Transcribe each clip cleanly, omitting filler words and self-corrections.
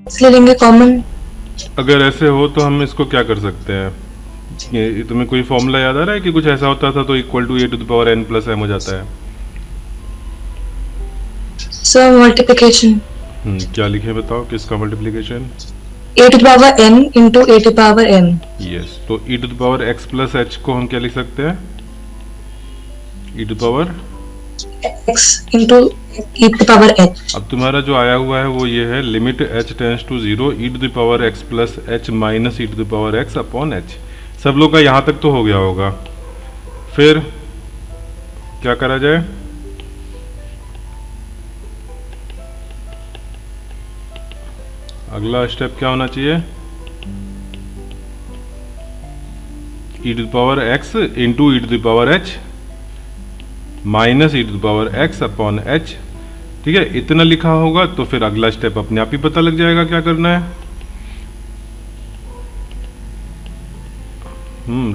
इसलिए लेंगे कॉमन। अगर ऐसे हो तो हम इसको क्या कर सकते हैं, तुम्हें कोई फॉर्मूला याद आ रहा है कि कुछ ऐसा होता था तो equal to a to the power n plus m हो जाता है? Sir multiplication. क्या लिखे बताओ, किसका multiplication? A to power n into a to power m. Yes, तो e to the power x plus h को हम क्या लिख सकते हैं? E to power x into e to power h. अब तुम्हारा जो आया हुआ है वो ये है, limit h tends to zero e to the power x plus h minus e to the power x upon h. सब लोग का यहाँ तक तो हो गया होगा। फिर क्या करा जाए? अगला स्टेप क्या होना चाहिए? E to the power x into e to the power h minus e to the power x upon h. ठीक है, इतना लिखा होगा तो फिर अगला स्टेप अपने आप ही पता लग जाएगा क्या करना है।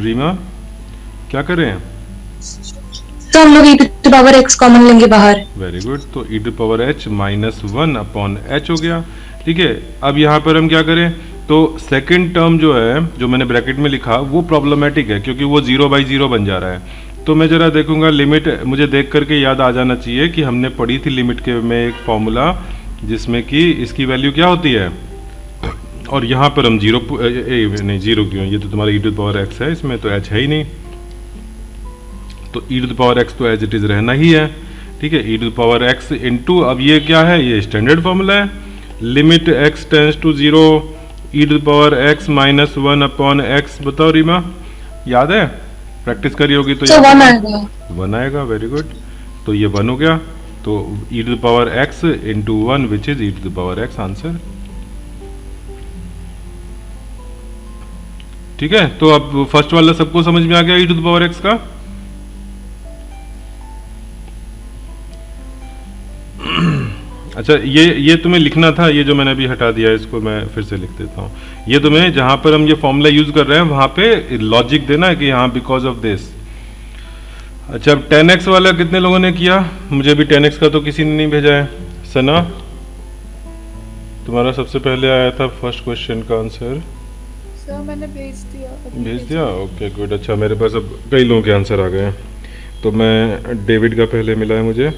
रीमा क्या करें? तो हम लोग e to power x common लेंगे बाहर। वेरी गुड, तो e to power h minus one upon h हो गया। ठीक है, अब यहाँ पर हम क्या करें, तो सेकंड टर्म जो है, जो मैंने ब्रैकेट में लिखा, वो प्रॉब्लमेटिक है क्योंकि वो 0/0 बन जा रहा है। तो मैं जरा देखूंगा लिमिट, मुझे देख करके याद आ जाना चाहिए कि हमने पढ़ी थी लिमिट के में एक फॉर्मूला जिसमें कि इसकी वैल्यू क्या होती है, और यहाँ पर हम जीरो नहीं, जीरो क्यों, ये तो तुम्हारा e to the power x है, इसमें तो एच है ही नहीं, तो e to the power x तो एज इट इज रहना ही है। ठीक है, e to the power x into, अब ये क्या है, ये स्टैंडर्ड फॉर्मूला है, limit x tends to zero e to the power x minus one upon x. बताओ रीमा, याद है? प्रैक्टिस करी होगी तो सर वन आएगा। वन आएगा, वेरी गुड। तो ये वन हो गया, तो e to the power x into one which is e to the power x, answer. ठीक है, तो अब फर्स्ट वाला सबको समझ में आ गया ई टू द पावर एक्स का? अच्छा, ये तुम्हें लिखना था, ये जो मैंने अभी हटा दिया है इसको मैं फिर से लिख देता हूँ। ये तुम्हें जहां पर हम ये फॉर्मूला यूज कर रहे हैं वहां पे लॉजिक देना है कि हाँ बिकॉज ऑफ दिस। अच्छा, अब 10x वाला कितने लोगों ने किया? मुझे अभी 10x का तो किसी ने नहीं भेजा है। सना, तुम्हारा सबसे पहले आया था फर्स्ट क्वेश्चन का आंसर। सर मैंने भेज दिया। भेज दिया, ओके गुड। अच्छा, मेरे पास अब कई लोगों के आंसर आ गए हैं, तो मैं डेविड का पहले मिला है मुझे।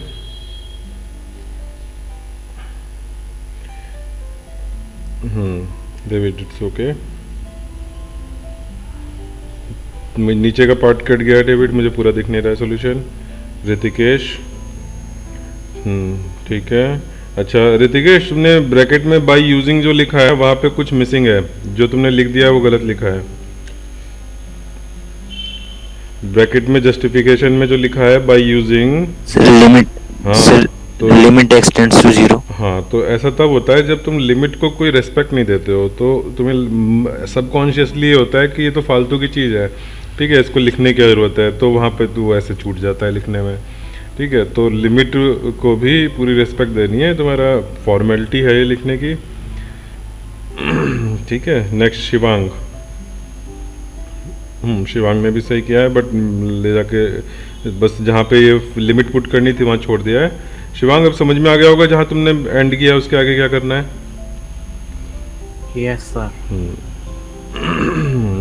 David, it's okay. नीचे का पार्ट कट गया डेविड, मुझे पूरा दिख नहीं रहा है सोल्यूशन। ऋतिकेश, ठीक है। अच्छा ऋतिकेश, तुमने ब्रैकेट में बाय यूजिंग जो लिखा है वहां पे कुछ मिसिंग है, जो तुमने लिख दिया है वो गलत लिखा है। ब्रैकेट में जस्टिफिकेशन में जो लिखा है बाय यूजिंग लिमिट, हाँ तो limit x tends to zero. हाँ, तो ऐसा तब होता है जब तुम लिमिट को कोई रेस्पेक्ट नहीं देते हो, तो तुम्हें सबकॉन्शियसली ये होता है कि ये तो फालतू की चीज़ है, ठीक है, इसको लिखने की ज़रूरत है, तो वहाँ पे तू ऐसे छूट जाता है लिखने में। ठीक है, तो लिमिट को भी पूरी रिस्पेक्ट देनी है, तुम्हारा फॉर्मेलिटी है ये लिखने की। ठीक है, नेक्स्ट शिवांग। शिवांग ने भी सही किया है, बट ले जाके बस जहाँ पे ये लिमिट पुट करनी थी वहाँ छोड़ दिया है। शिवांग, अब समझ में आ गया होगा जहाँ तुमने एंड किया उसके आगे क्या करना है? Yes sir.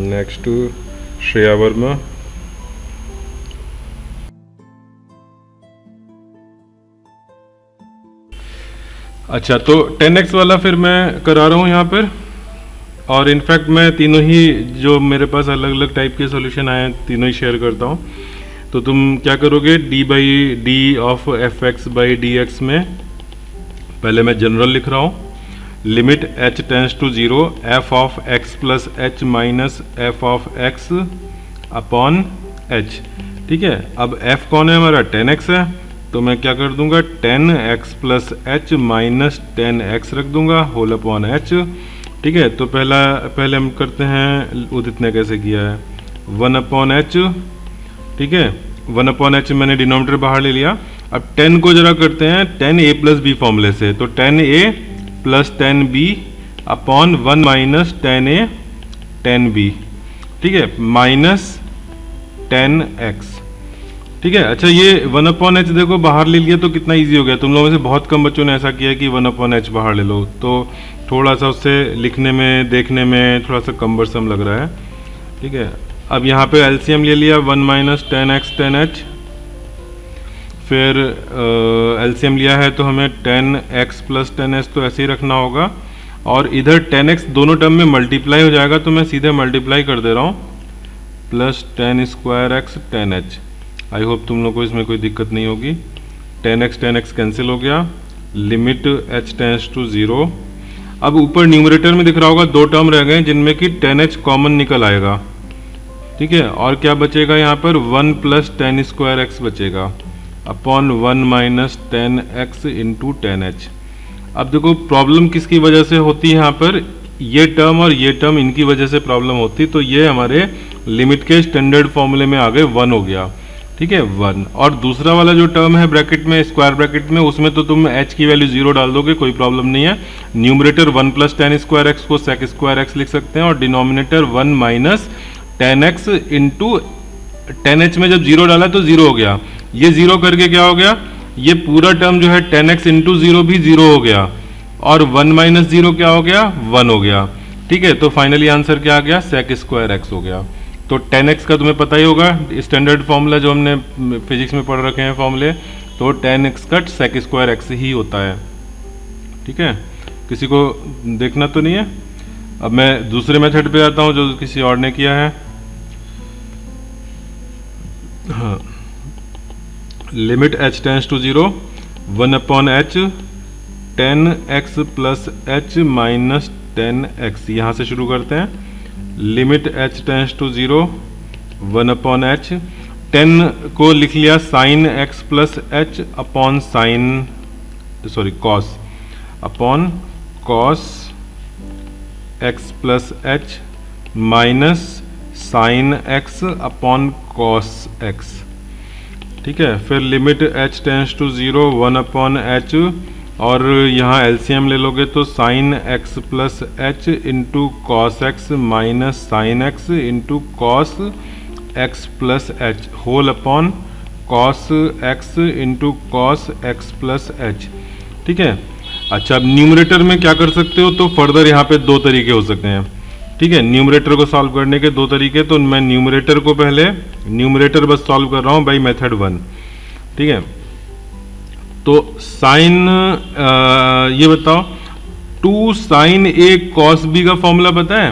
Next Shreya Verma. अच्छा, तो 10x वाला फिर मैं करा रहा हूँ यहाँ पर, और इनफैक्ट मैं तीनों ही जो मेरे पास अलग अलग टाइप के सॉल्यूशन आए हैं तीनों ही शेयर करता हूँ। तो तुम क्या करोगे, d/d ऑफ fx/dx में पहले मैं जनरल लिख रहा हूँ, limit h tends to zero f of x plus h minus f of x upon h। ठीक है, अब f कौन है हमारा? 10x है, तो मैं क्या कर दूंगा, 10x plus h minus 10x रख दूंगा होल अपॉन h। ठीक है, तो पहले हम करते हैं, उदित ने कैसे किया है, 1 अपॉन h। ठीक है, 1 अपॉन h मैंने डिनोमिनेटर बाहर ले लिया। अब 10 को जरा करते हैं 10a प्लस बी फॉर्मूले से, तो 10a plus 10b upon 1 minus 10a 10b। ठीक है, माइनस 10x। ठीक है, अच्छा ये 1 अपॉन h देखो बाहर ले लिया तो कितना इजी हो गया। तुम लोगों में से बहुत कम बच्चों ने ऐसा किया कि 1 अपॉन h बाहर ले लो, तो थोड़ा सा उससे लिखने में देखने में थोड़ा सा कम्बरसम लग रहा है। ठीक है, अब यहाँ पे एलसीएम ले लिया 1 माइनस 10x 10h, फिर एलसीएम लिया है तो हमें 10x प्लस 10h तो ऐसे ही रखना होगा, और इधर 10x दोनों टर्म में मल्टीप्लाई हो जाएगा तो मैं सीधे मल्टीप्लाई कर दे रहा हूँ, plus 10 square x 10h। I hope तुम लोग को इसमें कोई दिक्कत नहीं होगी। 10x कैंसिल हो गया, लिमिट h टेंड्स टू 0। अब ऊपर न्यूमरेटर में दिख रहा होगा दो टर्म रह गए जिनमें कि 10h कॉमन निकल आएगा। ठीक है, और क्या बचेगा यहाँ पर 1 प्लस 10 स्क्वायर एक्स बचेगा upon 1 minus 10x into 10h। अब देखो प्रॉब्लम किसकी वजह से होती है, यहाँ पर ये टर्म और ये टर्म इनकी वजह से प्रॉब्लम होती, तो ये हमारे लिमिट के स्टैंडर्ड फॉर्मूले में आगे 1 हो गया। ठीक है 1, और दूसरा वाला जो टर्म है ब्रैकेट में, स्क्वायर ब्रैकेट में, उसमें तो तुम h की वैल्यू 0 डाल दोगे, कोई प्रॉब्लम नहीं है। न्यूमरेटर 1 प्लस 10 स्क्वायर एक्स को सेक स्क्वायर एक्स लिख सकते हैं, और denominator 1 minus 10x into 10h में जब 0 डाला तो 0 हो गया, ये 0 करके क्या हो गया, ये पूरा टर्म जो है 10x इंटू 0 भी 0 हो गया, और 1 माइनस 0 क्या हो गया 1 हो गया। ठीक है, तो फाइनली आंसर क्या आ गया, सेक स्क्वायर एक्स हो गया। तो 10x का तुम्हें पता ही होगा स्टैंडर्ड फॉर्मूला जो हमने फिजिक्स में पढ़ रखे हैं फॉर्मूले, तो 10x का सेक स्क्वायर एक्स ही होता है। ठीक है, किसी को देखना तो नहीं है। अब मैं दूसरे मेथड पे आता हूँ जो किसी और ने किया है। हाँ, limit h tends to 0, 1 upon h 10x plus h minus 10x, यहाँ से शुरू करते हैं। Limit h tends to 0, 1 upon h, 10 को लिख लिया sine x plus h upon sine cos upon cos x plus h minus sine x upon cos x। ठीक है, फिर limit h tends to 0, 1 upon h, और यहाँ एलसीएम ले लोगे तो sign x plus h into cos x minus sine x into cos x plus h whole upon cos x into cos x plus h। ठीक है, अच्छा अब numerator में क्या कर सकते हो, तो फर्दर यहाँ पे दो तरीके हो सकते हैं। ठीक है, न्यूमरेटर को सॉल्व करने के दो तरीके, तो मैं न्यूमरेटर को पहले न्यूमरेटर बस सॉल्व कर रहा हूँ बाई मेथड 1। ठीक है, तो साइन ये बताओ 2 साइन ए कॉस बी का फॉर्मूला पता है,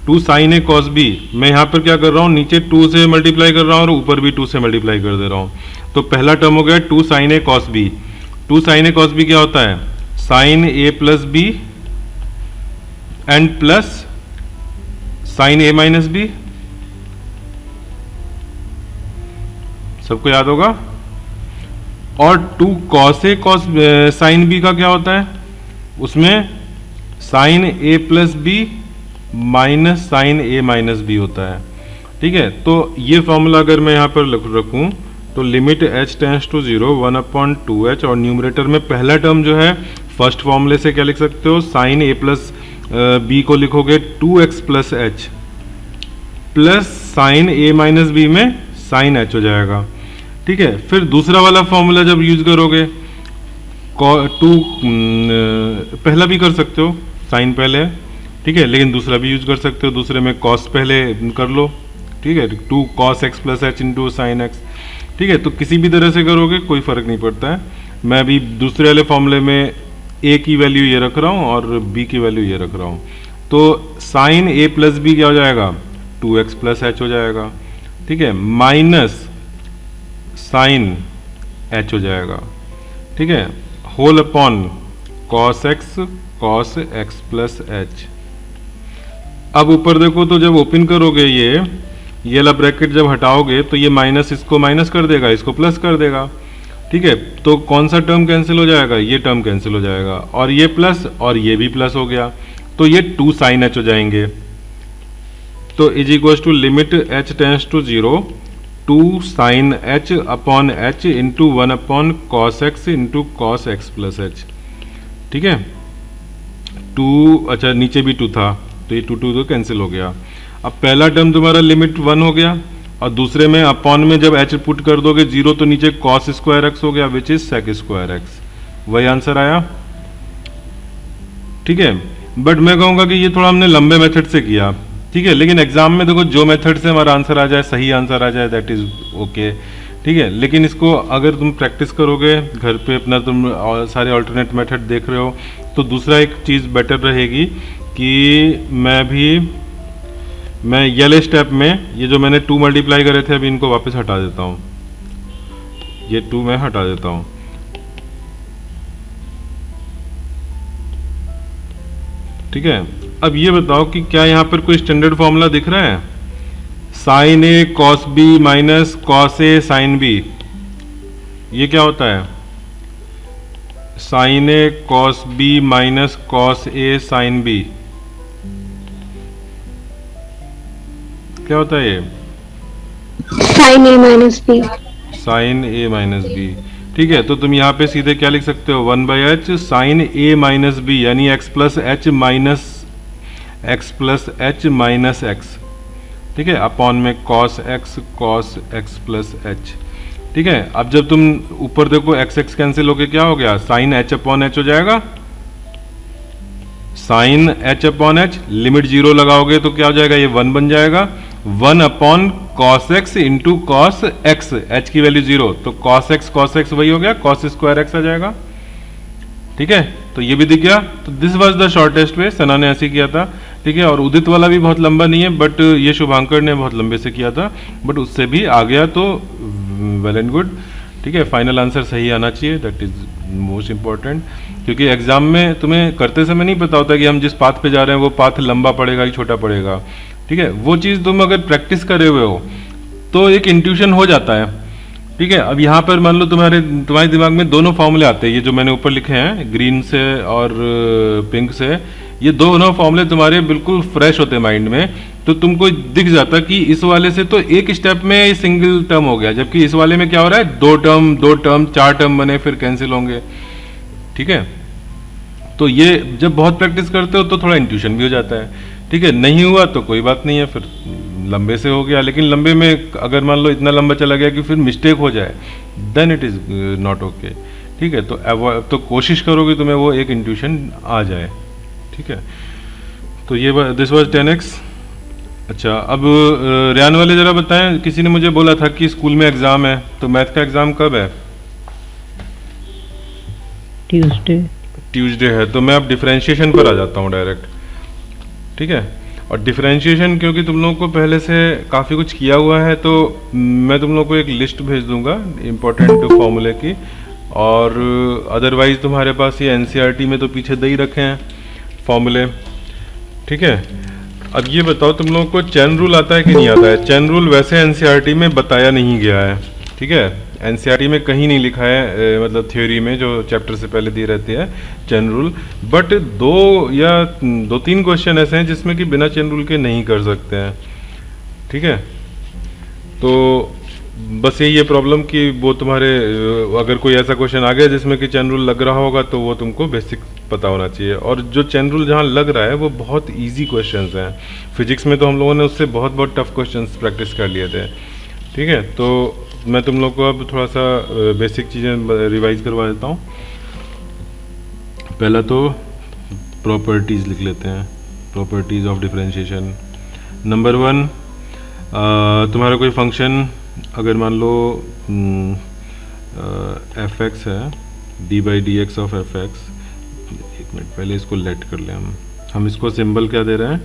2 साइन ए कॉस बी। मैं यहाँ पर क्या कर रहा हूँ, नीचे 2 से मल्टीप्लाई कर रहा हूँ और ऊपर भी 2 से मल्टीप्लाई कर दे रहा हूँ। तो पहला टर्म हो गया 2 sine a cos b. 2 sine a cos b क्या होता है, sine a plus b and plus sine a minus b, सबको याद होगा। और 2 cos a cos sine b का क्या होता है, उसमें sine a plus b minus sine a minus b होता है। ठीक है, तो ये फॉर्मूला अगर मैं यहाँ पर रखूँ तो limit h tends to 0, 1 upon 2h, और न्यूमरेटर में पहला टर्म जो है फर्स्ट फॉर्मूले से क्या लिख सकते हो, साइन ए प्लस बी को लिखोगे 2x plus h plus sine a minus b में साइन h हो जाएगा। ठीक है, फिर दूसरा वाला फॉर्मूला जब यूज करोगे, 2 पहला भी कर सकते हो साइन पहले, ठीक है, लेकिन दूसरा भी यूज कर सकते हो, दूसरे में कॉस पहले कर लो। ठीक है, 2 cos x plus h into sine x। ठीक है, तो किसी भी तरह से करोगे कोई फर्क नहीं पड़ता है। मैं अभी दूसरे वाले फॉर्मूले में a की वैल्यू ये रख रहा हूँ और b की वैल्यू ये रख रहा हूँ, तो साइन a प्लस बी क्या हो जाएगा, 2x प्लस h हो जाएगा। ठीक है, माइनस साइन h हो जाएगा। ठीक है, whole upon cos x plus h। अब ऊपर देखो तो जब ओपन करोगे ये वाला ब्रैकेट जब हटाओगे तो ये माइनस इसको माइनस कर देगा, इसको प्लस कर देगा। ठीक है, तो कौन सा टर्म कैंसिल हो जाएगा, ये टर्म कैंसिल हो जाएगा, और ये प्लस और ये भी प्लस हो गया, तो ये 2 साइन h हो जाएंगे। तो is equal to limit h tends to 0, 2 sine h upon h into 1 upon cos x into cos x plus h। ठीक है, 2, अच्छा नीचे भी 2 था तो ये 2 तो कैंसिल हो गया। अब पहला टर्म तुम्हारा लिमिट 1 हो गया, और दूसरे में अपॉन में जब h पुट कर दोगे 0 तो नीचे कॉस स्क्वायर x हो गया which is sec square x। वही आंसर आया। ठीक है। बट मैं कहूँगा कि ये थोड़ा हमने लंबे मेथड से किया, ठीक है। लेकिन एग्जाम में देखो जो मेथड से हमारा आंसर आ जाए, सही आंसर आ जाए, दैट इज ओके, ठीक है। लेकिन इसको अगर तुम प्रैक्टिस करोगे घर पे अपना, तुम सारे ऑल्टरनेट मेथड देख रहे हो, तो दूसरा एक चीज़ बेटर रहेगी कि मैं ये वाले स्टेप में ये जो मैंने 2 मल्टीप्लाई करे थे अभी इनको वापस हटा देता हूँ, ये 2 मैं हटा देता हूँ, ठीक है। अब ये बताओ कि क्या यहाँ पर कोई स्टैंडर्ड फॉर्मूला दिख रहा है? Sine a cos B minus cos A sine B, ये क्या होता है? Sine a cos B minus cos A sine B, क्या होता है ये? Sign a minus B. Sign a minus B, ठीक है। तो तुम यहाँ पे सीधे क्या लिख सकते हो? 1/h sign a minus B, यानी x plus h minus x, ठीक है, अपॉन में कॉस एक्स प्लस एच, ठीक है। अब जब तुम ऊपर देखो x कैंसिल होके क्या हो गया? साइन h अपॉन एच हो जाएगा, sine h upon h, limit 0 लगाओगे तो क्या हो जाएगा? ये 1 बन जाएगा, 1 upon cos x into cos x, H की वैल्यू 0, तो कॉस एक्स वही हो गया, कॉस स्क्वायर एक्स आ जाएगा, ठीक है। तो ये भी दिख गया। तो this was the shortest way, Sana ने ऐसे किया था, ठीक है। और उदित वाला भी बहुत लंबा नहीं है, बट ये शुभांकर ने बहुत लंबे से किया था, बट उससे भी आ गया तो वेल एंड गुड, ठीक है। फाइनल आंसर सही आना चाहिए, दैट इज मोस्ट इंपॉर्टेंट, क्योंकि एग्जाम में तुम्हें करते समय नहीं पता होता कि हम जिस पाथ पे जा रहे हैं वो पाथ लंबा पड़ेगा कि छोटा पड़ेगा, ठीक है। वो चीज़ तुम अगर प्रैक्टिस करे हुए हो तो एक इंट्यूशन हो जाता है, ठीक है। अब यहाँ पर मान लो तुम्हारे दिमाग में दोनों फॉर्मूले आते हैं, ये जो मैंने ऊपर लिखे हैं ग्रीन से और पिंक से, ये दोनों फॉर्मूले तुम्हारे बिल्कुल फ्रेश होते हैं माइंड में, तो तुमको दिख जाता कि इस वाले से तो एक स्टेप में सिंगल टर्म हो गया, जबकि इस वाले में क्या हो रहा है? 2 टर्म 4 टर्म बने, फिर कैंसिल होंगे, ठीक है। तो ये जब बहुत प्रैक्टिस करते हो तो थोड़ा इंट्यूशन भी हो जाता है, ठीक है। नहीं हुआ तो कोई बात नहीं है, फिर लंबे से हो गया, लेकिन लंबे में अगर मान लो इतना लंबा चला गया कि फिर मिस्टेक हो जाए, then it is not okay, ठीक है। तो कोशिश करो कि तुम्हें वो एक इंट्यूशन आ जाए, ठीक है। तो ये दिस वाज 10x। अच्छा, अब रियान वाले जरा बताएं, किसी ने मुझे बोला था कि स्कूल में एग्जाम है, तो मैथ का एग्जाम कब है? ट्यूसडे है। तो मैं अब डिफरेंशिएशन पर आ जाता हूँ डायरेक्ट, ठीक है। और डिफरेंशिएशन क्योंकि तुम लोगों को पहले से काफ़ी कुछ किया हुआ है, तो मैं तुम लोगों को एक लिस्ट भेज दूंगा इम्पोर्टेंट फॉर्मूले की, और अदरवाइज तुम्हारे पास ये एनसीईआरटी में तो पीछे दे ही रखे हैं फॉर्मूले, ठीक है। अब ये बताओ तुम लोगों को चैन रूल आता है कि नहीं आता है? चैन रूल वैसे एनसीईआरटी में बताया नहीं गया है, ठीक है। एनसीईआरटी में कहीं नहीं लिखा है, मतलब थ्योरी में जो चैप्टर से पहले दी रहती है चैन रूल, बट 2-3 क्वेश्चन ऐसे हैं जिसमें कि बिना चैन रूल के नहीं कर सकते हैं, ठीक है। तो बस यही है प्रॉब्लम कि वो तुम्हारे अगर कोई ऐसा क्वेश्चन आ गया जिसमें कि चैन रूल लग रहा होगा तो वो तुमको बेसिक पता होना चाहिए, और जो चैन रूल जहाँ लग रहा है वो बहुत ईजी क्वेश्चंस हैं। फिजिक्स में तो हम लोगों ने उससे बहुत टफ क्वेश्चंस प्रैक्टिस कर लिए थे, ठीक है। तो मैं तुम लोग को अब थोड़ा सा बेसिक चीज़ें रिवाइज करवा देता हूँ। पहला तो प्रॉपर्टीज़ लिख लेते हैं, प्रॉपर्टीज़ ऑफ डिफरेंशिएशन। नंबर 1, तुम्हारा कोई फंक्शन अगर मान लो एफ एक्स है, d/dx ऑफ एफ एक्स, एक मिनट पहले इसको लेट कर लें हम इसको सिंबल क्या दे रहे हैं?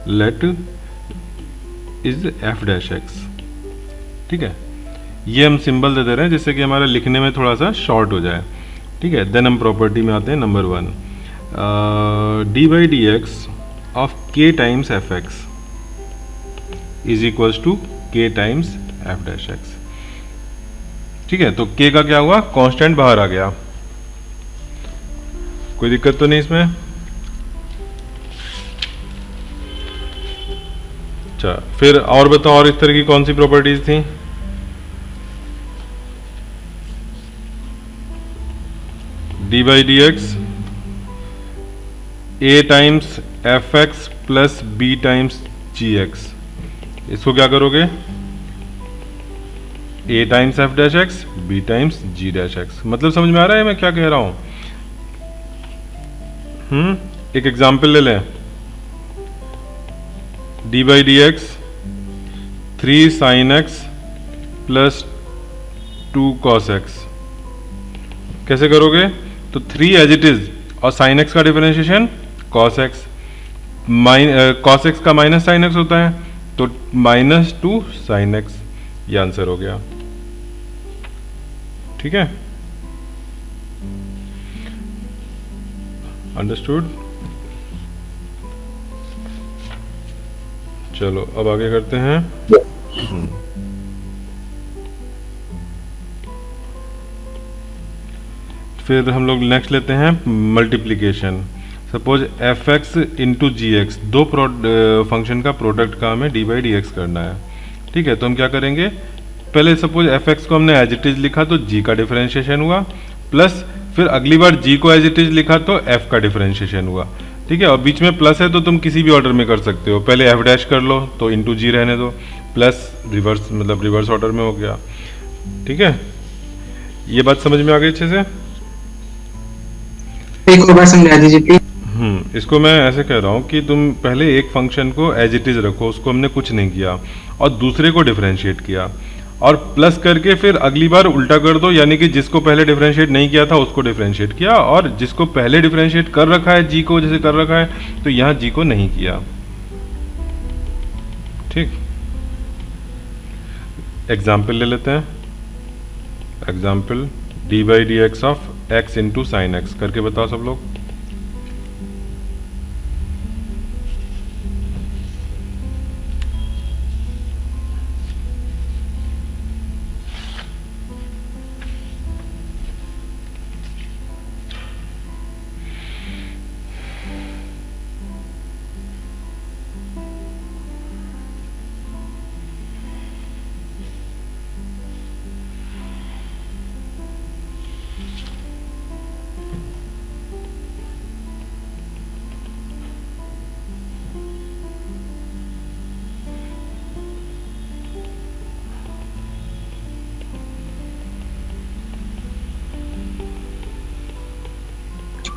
Let is f dash x, ठीक है। ये हम सिंबल दे रहे हैं जिससे कि हमारा लिखने में थोड़ा सा शॉर्ट हो जाए, ठीक है। देन हम प्रॉपर्टी में आते हैं। Number 1, d/dx of k times f x is equals to k times f dash x, ठीक है। तो k का क्या हुआ? कांस्टेंट बाहर आ गया, कोई दिक्कत तो नहीं इसमें? अच्छा, फिर और बताओ, और इस तरह की कौन सी प्रॉपर्टीज थी? d/dx a times f x plus b times g x, इसको क्या करोगे? a times f dash x, b times g dash x. मतलब समझ में आ रहा है मैं क्या कह रहा हूं? एक एग्जाम्पल ले लें, D by d x 3 sine x plus 2 cos x. कैसे करोगे? तो 3 एज इट इज और साइन एक्स का differentiation cos x, cos x का माइनस साइन एक्स होता है तो -2 साइन एक्स, ये आंसर हो गया। ठीक है, अंडरस्टूड। चलो अब आगे करते हैं। फिर हम लोग नेक्स्ट लेते हैं multiplication. Suppose f x into g x, दो फंक्शन का प्रोडक्ट का हमें डी बाई डी एक्स करना है। ठीक है, तो हम क्या करेंगे, पहले सपोज एफ एक्स को हमने एज इट इज लिखा तो जी का डिफरेंशिएशन हुआ, प्लस फिर अगली बार जी को एज इट इज लिखा तो एफ का डिफरेंशिएशन हुआ। ठीक है, और बीच में प्लस है तो तुम किसी भी ऑर्डर में कर सकते हो, पहले एफ डैश कर लो तो इंटू जी रहने दो, प्लस रिवर्स मतलब रिवर्स ऑर्डर में हो गया। ठीक है, ये बात समझ में आ गई अच्छे से? एक और बार समझा दीजिए प्लीज। इसको मैं ऐसे कह रहा हूँ कि तुम पहले एक फंक्शन को एज इट इज रखो, उसको हमने कुछ नहीं किया, और दूसरे को डिफरेंशिएट किया, और प्लस करके फिर अगली बार उल्टा कर दो, यानी कि जिसको पहले डिफरेंशिएट नहीं किया था उसको डिफरेंशिएट किया, और जिसको पहले डिफरेंशिएट कर रखा है जी को जैसे कर रखा है तो यहाँ जी को नहीं किया। ठीक, एग्जाम्पल ले लेते हैं। Example D by d x of x into sine x करके बताओ सब लोग।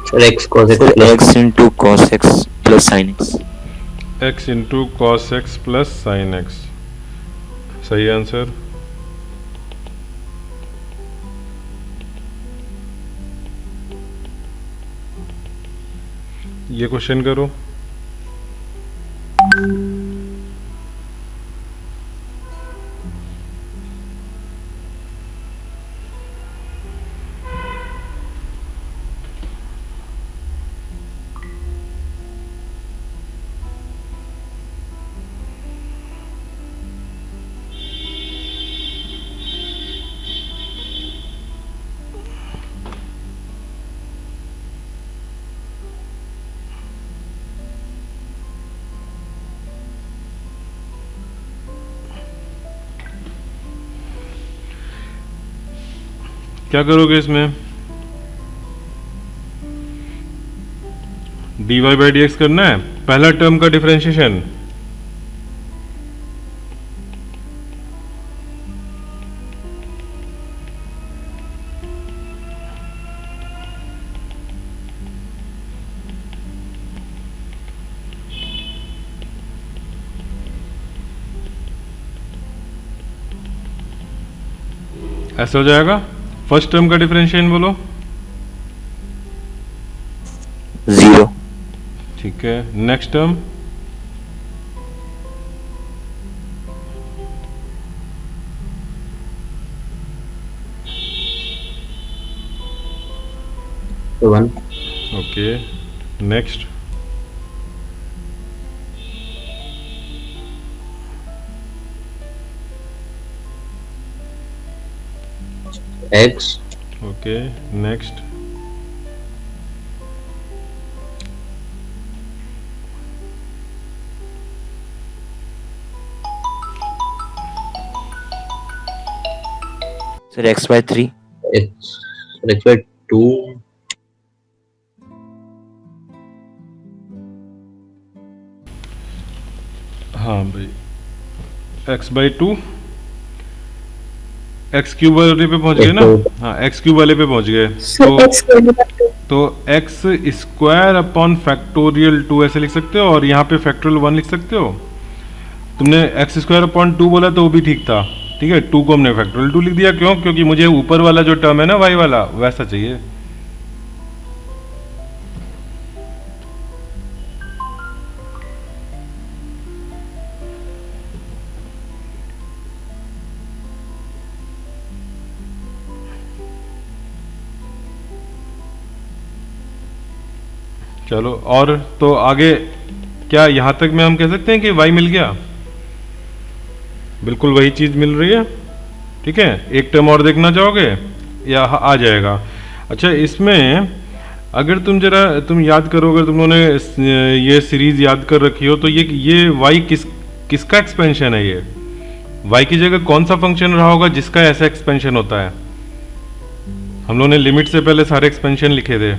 Sir x cos x x into cos x plus sin x। X into cos x plus sine x, सही आंसर। ये क्वेश्चन करो। क्या करोगे इसमें? D y by d x करना है, पहला टर्म का डिफरेंशिएशन, ऐसा हो जाएगा। फर्स्ट टर्म का डिफरेंशिएशन बोलो। 0। ठीक है, नेक्स्ट टर्म तो 1। Okay, next x। Okay, next sir x by 3। x by 2। हाँ भाई, x बाई 2 एक्स क्यूब वाले पे पहुंच गए ना। हाँ, एक्स क्यूब वाले पे पहुंच गए सर तो x स्क्वायर तो एक्स स्क्वायर अपॉन फैक्टोरियल 2 ऐसे लिख सकते हो, और यहाँ पे फैक्टोरियल 1 लिख सकते हो। तुमने एक्स स्क्वायर अपॉन 2 बोला तो वो भी ठीक था, ठीक है। 2 को हमने फैक्टोरियल 2 लिख दिया, क्यों? क्योंकि मुझे ऊपर वाला जो टर्म है ना y वाला, वैसा चाहिए। चलो, और तो आगे क्या यहाँ तक में हम कह सकते हैं कि y मिल गया? बिल्कुल वही चीज मिल रही है, ठीक है। एक टर्म और देखना चाहोगे या आ जाएगा? अच्छा, इसमें अगर तुम याद करो, अगर तुम लोगों ने ये सीरीज याद कर रखी हो, तो ये y किसका एक्सपेंशन है? ये y की जगह कौन सा फंक्शन रहा होगा जिसका ऐसा एक्सपेंशन होता है? हम लोगों ने लिमिट से पहले सारे एक्सपेंशन लिखे थे।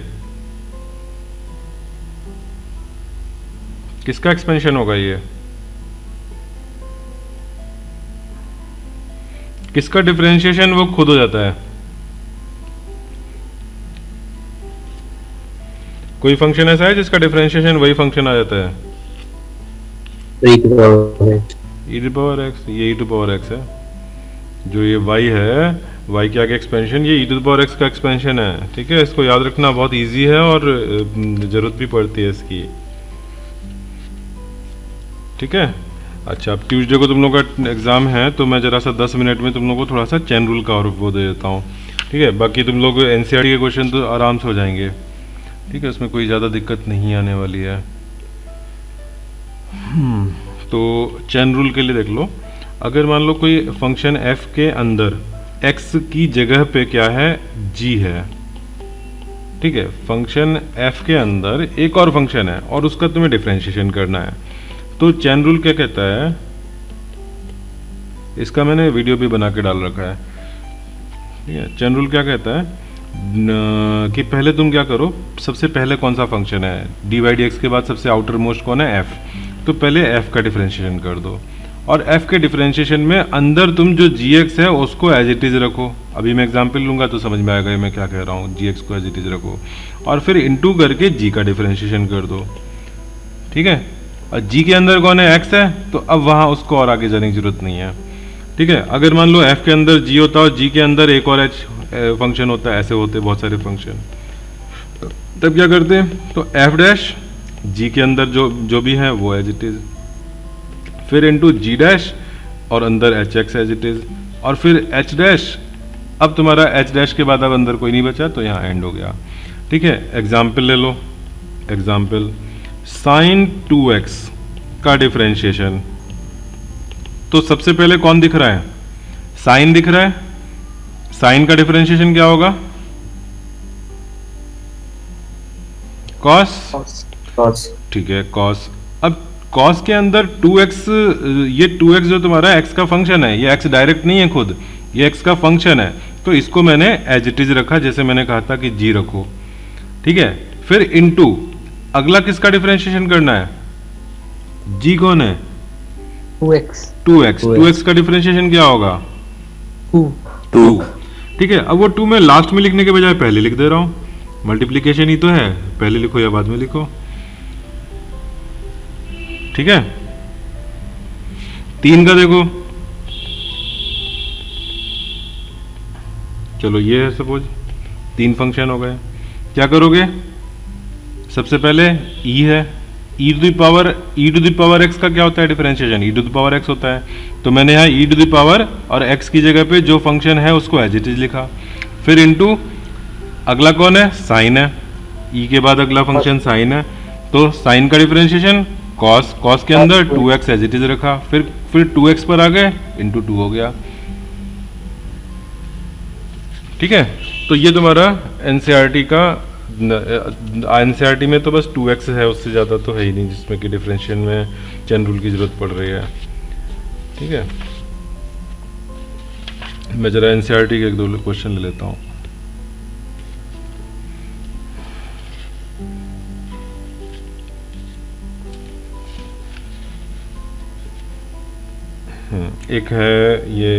किसका एक्सपेंशन होगा ये? किसका डिफरेंशिएशन वो खुद हो जाता है? कोई फंक्शन ऐसा है जिसका डिफरेंशिएशन वही फंक्शन आ जाता है? e to the power x। e to power x, ये e टू पावर x है। जो ये y है, y के आगे एक्सपेंशन, ये e to the power x का एक्सपेंशन है, ठीक है। इसको याद रखना बहुत इजी है और जरूरत भी पड़ती है इसकी, ठीक है। अच्छा, अब ट्यूसडे को तुम लोगों का एग्जाम है, तो मैं जरा सा 10 मिनट में तुम लोगों को थोड़ा सा चैन रूल का और वो दे देता हूँ, ठीक है। बाकी तुम लोग एनसीईआरटी के क्वेश्चन तो आराम से हो जाएंगे, ठीक है। उसमें कोई ज़्यादा दिक्कत नहीं आने वाली है। तो चैन रूल के लिए देख लो, अगर मान लो कोई फंक्शन f के अंदर x की जगह पे क्या है? g है, ठीक है। फंक्शन f के अंदर एक और फंक्शन है और उसका तुम्हें डिफरेंशिएशन करना है। तो चैन रूल क्या कहता है? इसका मैंने वीडियो भी बना के डाल रखा है, ठीक है। चैन रूल क्या कहता है कि पहले तुम क्या करो, सबसे पहले कौन सा फंक्शन है? डी बाई डी एक्स के बाद सबसे आउटर मोस्ट कौन है? f। तो पहले f का डिफरेंशिएशन कर दो, और f के डिफरेंशिएशन में अंदर तुम जो gx है उसको एज इट इज रखो। अभी मैं एग्जांपल लूंगा तो समझ में आएगा मैं क्या कह रहा हूँ। gx को एज इट इज रखो और फिर इनटू करके g का डिफरेंशिएशन कर दो, ठीक है। और g के अंदर कौन है? x है, तो अब वहां उसको और आगे जाने की जरूरत नहीं है, ठीक है। अगर मान लो f के अंदर g होता है और g के अंदर एक और h फंक्शन होता है, ऐसे होते बहुत सारे फंक्शन, तब क्या करते हैं? तो f डैश g के अंदर जो भी है वो एज इट इज, फिर इनटू g डैश और अंदर hx एज इट इज, और फिर h डैश। अब तुम्हारा h डैश के बाद अब अंदर कोई नहीं बचा, तो यहाँ एंड हो गया, ठीक है। एग्जाम्पल ले लो, एग्जाम्पल साइन 2x का डिफरेंशिएशन। तो सबसे पहले कौन दिख रहा है? साइन दिख रहा है। साइन का डिफरेंशिएशन क्या होगा? कॉस, ठीक है, कॉस। अब कॉस के अंदर 2x, ये 2x जो तुम्हारा x का फंक्शन है, ये x डायरेक्ट नहीं है खुद, ये x का फंक्शन है, तो इसको मैंने एज इट इज रखा, जैसे मैंने कहा था कि g रखो, ठीक है। फिर इनटू अगला किसका डिफरेंशिएशन करना है? g कौन है? 2x का डिफरेंशिएशन क्या होगा? 2, ठीक है। अब वो 2 में लास्ट में लिखने के बजाय पहले लिख दे रहा हूं, मल्टीप्लीकेशन ही तो है, पहले लिखो या बाद में लिखो, ठीक है। 3 का देखो, चलो ये है सपोज 3 फंक्शन हो गए। क्या करोगे? सबसे पहले e है, e to the power x का क्या होता है differentiation? e to the power x होता है, तो मैंने यहाँ e टू द पावर और x की जगह पे जो फंक्शन है उसको एज इट इज लिखा। फिर इनटू अगला कौन है? साइन है, e के बाद अगला फंक्शन साइन है, तो साइन का डिफरेंशिएशन कॉस के अंदर 2x एज इट इज रखा, फिर 2x पर आ गए, इनटू 2 हो गया, ठीक है। तो ये तुम्हारा एनसीईआरटी का, एनसीईआरटी में तो बस 2x है, उससे ज़्यादा तो है ही नहीं जिसमें कि डिफरेंशिएशन में चैन रूल की जरूरत पड़ रही है, ठीक है। मैं जरा एनसीईआरटी के 1-2 क्वेश्चन ले लेता हूँ। एक है ये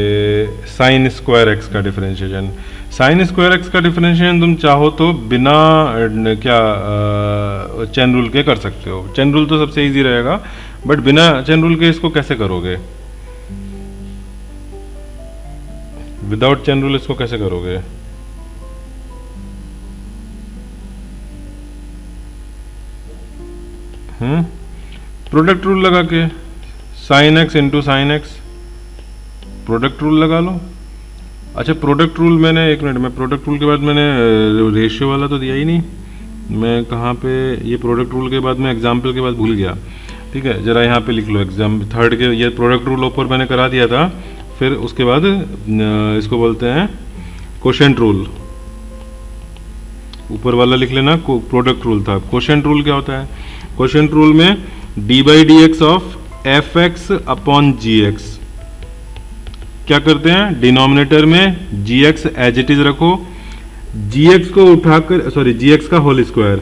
साइन स्क्वायर एक्स का डिफरेंशिएशन। साइन स्क्वायर एक्स का डिफरेंशिएशन तुम चाहो तो बिना क्या चेन रूल के कर सकते हो। चेन रूल तो सबसे इजी रहेगा, बट बिना चेन रूल के इसको कैसे करोगे? विदाउट चेन रूल इसको कैसे करोगे? प्रोडक्ट रूल लगा के, sine x into sine x, product rule लगा लो। अच्छा प्रोडक्ट रूल मैंने, एक मिनट में, प्रोडक्ट रूल के बाद मैंने रेशियो वाला तो दिया ही नहीं। मैं कहाँ पे, ये प्रोडक्ट रूल के बाद मैं एग्जाम्पल के बाद भूल गया। ठीक है, जरा यहाँ पे लिख लो एग्जाम थर्ड के, ये प्रोडक्ट रूल ऊपर मैंने करा दिया था। फिर उसके बाद इसको बोलते हैं कोशेंट रूल, ऊपर वाला लिख लेना, प्रोडक्ट रूल था। कोशेंट रूल क्या होता है? कोशेंट रूल में d by d x of f x upon g x, क्या करते हैं, डिनोमिनेटर में g x as it is रखो, जी एक्स को उठाकर, सॉरी जी एक्स का होल स्क्वायर,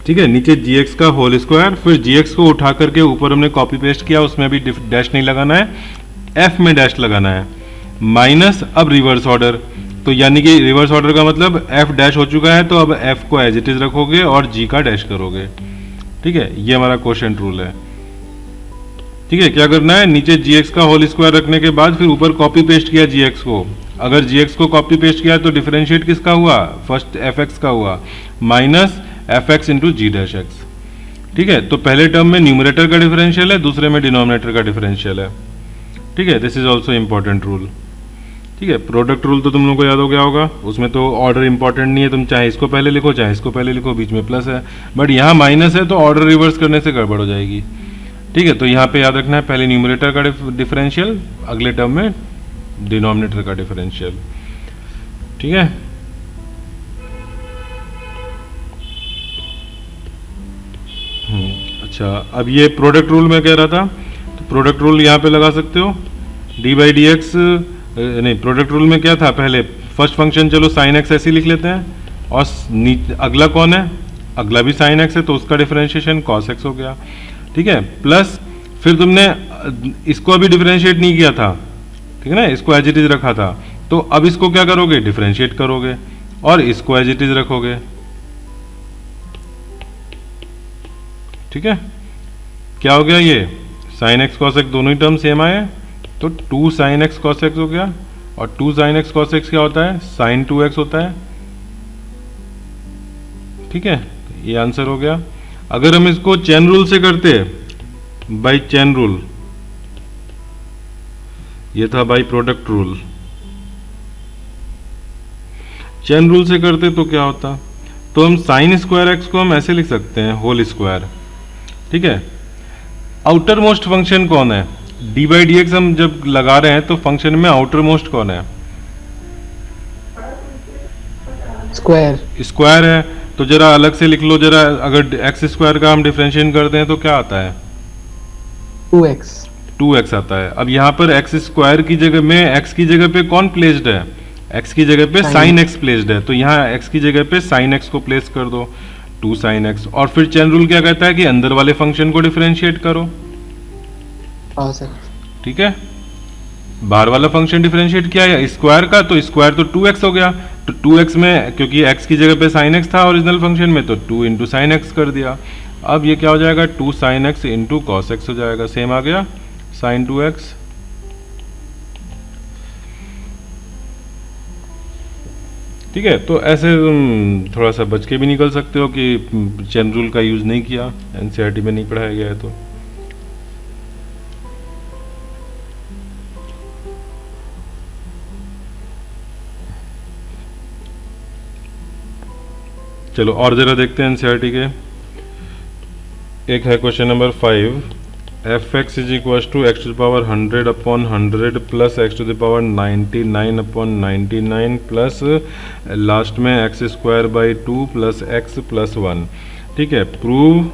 ठीक है, नीचे जी एक्स का होल स्क्वायर, फिर जी एक्स को उठा करके ऊपर हमने कॉपी पेस्ट किया, उसमें भी डैश नहीं लगाना है, एफ में डैश लगाना है, माइनस अब रिवर्स ऑर्डर, तो यानी कि रिवर्स ऑर्डर का मतलब एफ डैश हो चुका है, तो अब एफ को एज इट इज रखोगे और जी का डैश करोगे। ठीक है, ये हमारा क्वोशिएंट रूल है। ठीक है, क्या करना है, नीचे gx का होल स्क्वायर रखने के बाद फिर ऊपर कॉपी पेस्ट किया gx को। अगर gx को कॉपी पेस्ट किया तो डिफरेंशिएट किसका हुआ, फर्स्ट fx का हुआ, माइनस fx इंटू जी डैश एक्स। ठीक है, तो पहले टर्म में न्यूमरेटर का डिफरेंशियल है, दूसरे में डिनोमिनेटर का डिफरेंशियल है। ठीक है, this is also important rule. ठीक है, प्रोडक्ट रूल तो तुम लोगों को याद हो गया होगा, उसमें तो ऑर्डर इंपॉर्टेंट नहीं है, तुम चाहे इसको पहले लिखो चाहे इसको पहले लिखो, बीच में प्लस है, बट यहाँ माइनस है तो ऑर्डर रिवर्स करने से गड़बड़ हो जाएगी। ठीक है, तो यहाँ पे याद रखना है पहले न्यूमरेटर का डिफरेंशियल, अगले टर्म में डिनोमिनेटर का डिफरेंशियल। ठीक है, अच्छा अब ये प्रोडक्ट रूल में कह रहा था, तो प्रोडक्ट रूल यहाँ पे लगा सकते हो, डी बाई डी एक्स, नहीं प्रोडक्ट रूल में क्या था, पहले फर्स्ट फंक्शन चलो साइन एक्स ऐसे लिख लेते हैं, और अगला कौन है, अगला भी साइन एक्स है तो उसका डिफरेंशिएशन कॉस एक्स हो गया। ठीक है, प्लस फिर तुमने इसको अभी डिफरेंशिएट नहीं किया था, ठीक है ना, इसको एज इट इज रखा था, तो अब इसको क्या करोगे, डिफरेंशिएट करोगे और इसको एज इट इज रखोगे। ठीक है, क्या हो गया, ये साइन एक्स कॉस एक्स दोनों ही टर्म सेम आए, तो 2 साइन एक्स कॉस एक्स हो गया, और 2 साइन एक्स कॉस एक्स क्या होता है, साइन 2x होता है। ठीक है, ये आंसर हो गया। अगर हम इसको चेन रूल से करते, बाई चेन रूल, ये था by product rule, chain rule से करते तो क्या होता, तो हम साइन स्क्वायर एक्स को हम ऐसे लिख सकते हैं, होल स्क्वायर। ठीक है, आउटर मोस्ट फंक्शन कौन है, डी बाई डी एक्स हम जब लगा रहे हैं तो फंक्शन में आउटर मोस्ट कौन है, स्क्वायर, स्क्वायर है, तो जरा अलग से लिख लो जरा, अगर एक्स स्क्वायर का हम डिफरेंशिएट करते हैं तो क्या आता है, 2x आता है। अब यहाँ पर एक्स स्क्वायर की जगह में एक्स की जगह पे कौन प्लेस्ड है, एक्स की जगह पे साइन एक्स प्लेस्ड है, तो यहाँ एक्स की जगह पे साइन एक्स को प्लेस कर दो, 2 साइन एक्स, और फिर चेन रूल क्या कहता है कि अंदर वाले फंक्शन को डिफरेंशिएट करो। ठीक है, बाहर वाला फंक्शन डिफरेंशिएट किया है स्क्वायर का, तो स्क्वायर तो 2x हो गया, तो 2x में क्योंकि x की जगह पे sin x था ओरिजिनल फंक्शन में, तो 2 इंटू साइन एक्स कर दिया। अब ये क्या हो जाएगा, 2 sine x into cos x हो जाएगा, सेम आ गया साइन 2x। ठीक है, तो ऐसे तुम थोड़ा सा बच के भी निकल सकते हो कि चेन रूल का यूज नहीं किया, एनसीईआरटी में नहीं पढ़ाया गया है। तो चलो और जरा देखते हैं एनसीईआरटी के। एक है question number 5, f x is equal to x to the power 100 upon 100 plus x to the power 99 upon 99 plus last में x square by 2 plus x plus 1। ठीक है, prove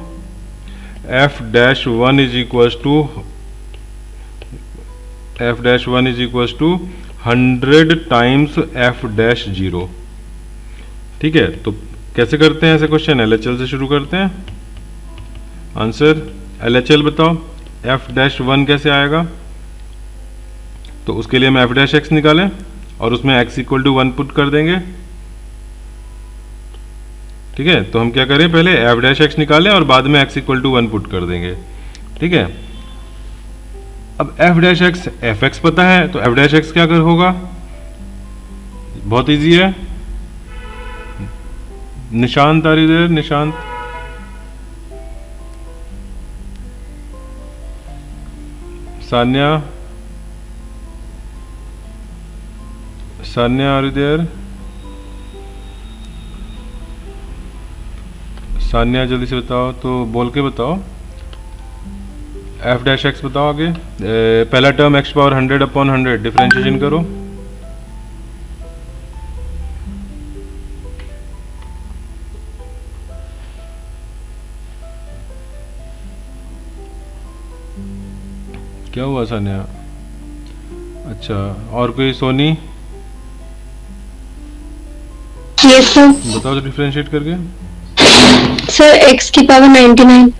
f dash 1 is equal to 100 times f dash 0। ठीक है, तो कैसे करते हैं ऐसे क्वेश्चन, एलएचएल से शुरू करते हैं। आंसर एलएचएल बताओ, एफ डैश 1 कैसे आएगा, तो उसके लिए हम एफ डैश एक्स निकालें, और उसमें x इक्वल टू 1 पुट कर देंगे। ठीक है, तो हम क्या करें, पहले एफ डैश एक्स निकालें और बाद में x इक्वल टू 1 पुट कर देंगे। ठीक है, अब F dash x F x पता है, तो एफ डैश एक्स क्या कर होगा, बहुत इजी है। Nishant are you there? Nishant, Sanya, Sanya are you there? Sanya जल्दी से बताओ, तो बोल के बताओ। एफ डैश एक्स बताओ आगे। पहला term x power 100 upon 100 differentiation करो। क्या हुआ सान्या? अच्छा, और कोई? Soni yes sir. बताओ तो डिफरेंशिएट करके। सर x की पावर 99।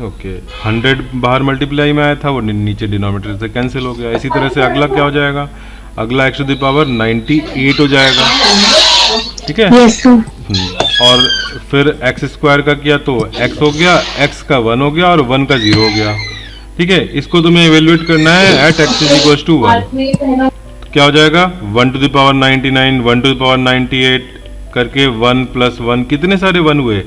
ओके, 100 बाहर मल्टीप्लाई में आया था, वो नीचे डिनोमिनेटर से कैंसिल हो गया। इसी तरह से अगला क्या हो जाएगा, अगला x टू द पावर 98 हो जाएगा। ठीक है, यस सर। और फिर x स्क्वायर का किया तो x हो गया, x का 1 हो गया और 1 का 0 हो गया। ठीक है, इसको तुम्हें इवेल्युएट करना है at x is equal to 1। क्या हो जाएगा, 1 to the power 99, 1 to the power 98 करके 1 प्लस 1, कितने सारे 1 हुए,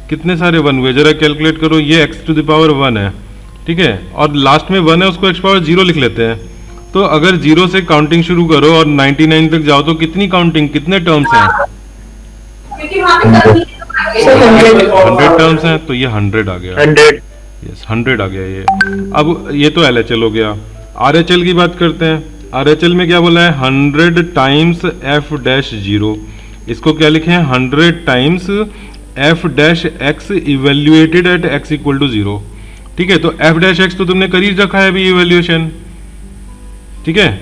कितने सारे 1 हुए, जरा कैलकुलेट करो। ये x टू द पावर 1 है। ठीक है, और लास्ट में 1 है, उसको x पावर 0 लिख लेते हैं। तो अगर 0 से काउंटिंग शुरू करो और 99 तक जाओ तो कितनी काउंटिंग, कितने टर्म्स हैं? 100 टर्म्स हैं, तो ये 100 आ गया। 100 यस, 100 आ गया ये। अब ये तो LHL हो गया। RHL की बात करते हैं। RHL में क्या बोला है, 100 टाइम्स f डैश 0। इसको क्या लिखे हैं, 100 times f dash x evaluated at x equal to 0। ठीक है, तो f डैश x तो तुमने कर ही रखा है अभी इवेल्युएशन। ठीक है,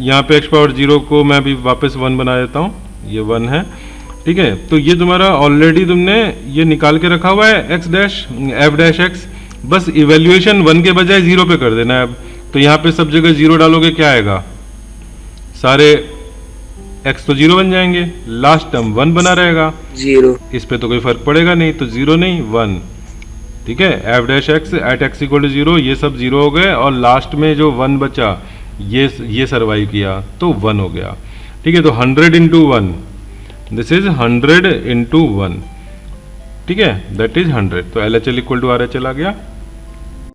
यहाँ पे x पावर 0 को मैं अभी वापस 1 बना देता हूँ, ये 1 है। ठीक है, तो ये तुम्हारा ऑलरेडी तुमने ये निकाल के रखा हुआ है x dash f dash x, बस इवेल्युएशन 1 के बजाय 0 पे कर देना है अब। तो यहाँ पे सब जगह 0 डालोगे, क्या आएगा, सारे x तो 0 बन जाएंगे, लास्ट टर्म 1 बना रहेगा, 0 इस पे तो कोई फर्क पड़ेगा नहीं, तो 0 नहीं 1। ठीक है, f dash x at x equal to 0, ये सब 0 हो गए और लास्ट में जो 1 बचा ये सर्वाइव किया तो 1 हो गया। ठीक है, तो 100 इंटू 1, दिस इज 100 इंटू 1। ठीक है, दैट इज 100। तो LHL इक्वल टू RHL आ गया।